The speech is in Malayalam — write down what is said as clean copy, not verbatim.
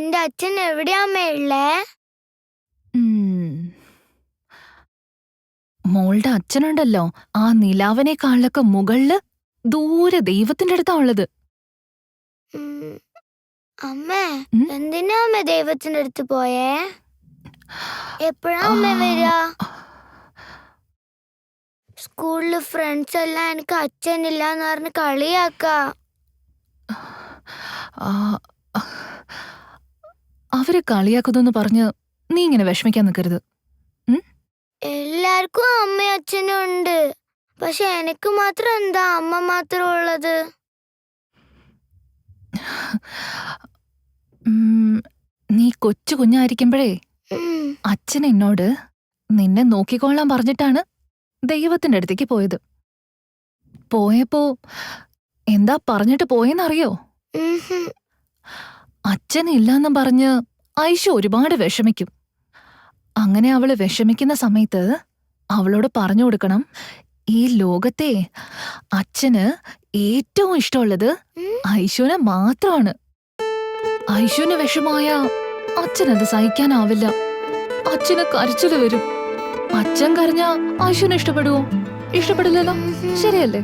എന്റെ അച്ഛൻ എവിടെയാ അമ്മ ഉള്ളേ? മോളുടെ അച്ഛനുണ്ടല്ലോ, ആ നിലാവനേക്കാളൊക്കെ മുകളില് ദൂരെ ദൈവത്തിന്റെ അടുത്താ ഉള്ളത്. അമ്മേ, എന്തിനാ അമ്മ ദൈവത്തിന്റെ അടുത്ത് പോയേ? എപ്പോഴാ അമ്മ വരിക? സ്കൂളില് ഫ്രണ്ട്സ് എല്ലാം എനിക്ക് അച്ഛനില്ലാന്ന് പറഞ്ഞ് കളിയാക്ക. അവര് കളിയാക്കുന്നെന്ന് പറഞ്ഞ് നീ ഇങ്ങനെ വിഷമിക്കാൻ നിൽക്കരുത്. എല്ലാവർക്കും അമ്മയും അച്ഛനും ഉണ്ട്, പക്ഷെ എനിക്ക് മാത്രം എന്താ അമ്മ മാത്രം ഉള്ളത്? നീ കൊച്ചു കുഞ്ഞായിരിക്കുമ്പോഴേ അച്ഛൻ എന്നോട് നിന്നെ നോക്കിക്കൊള്ളാൻ പറഞ്ഞിട്ടാണ് ദൈവത്തിന്റെ അടുത്തേക്ക് പോയത്. പോയപ്പോ എന്താ പറഞ്ഞിട്ട് പോയെന്നറിയോ? അച്ഛനില്ലാന്നും പറഞ്ഞ് ഐഷു ഒരുപാട് വിഷമിക്കും. അങ്ങനെ അവള് വിഷമിക്കുന്ന സമയത്ത് അവളോട് പറഞ്ഞു കൊടുക്കണം, ഈ ലോകത്തെ അച്ഛന് ഏറ്റവും ഇഷ്ടമുള്ളത് ഐഷുവിനെ മാത്രമാണ്. ഐഷുവിന് വിഷമായ അച്ഛനത് സഹിക്കാനാവില്ല. അച്ഛന് കരച്ചില് വരും. അച്ഛൻ കരഞ്ഞാ ഐഷുവിനെ ഇഷ്ടപ്പെടുവോ? ഇഷ്ടപ്പെടില്ലല്ലോ, ശരിയല്ലേ?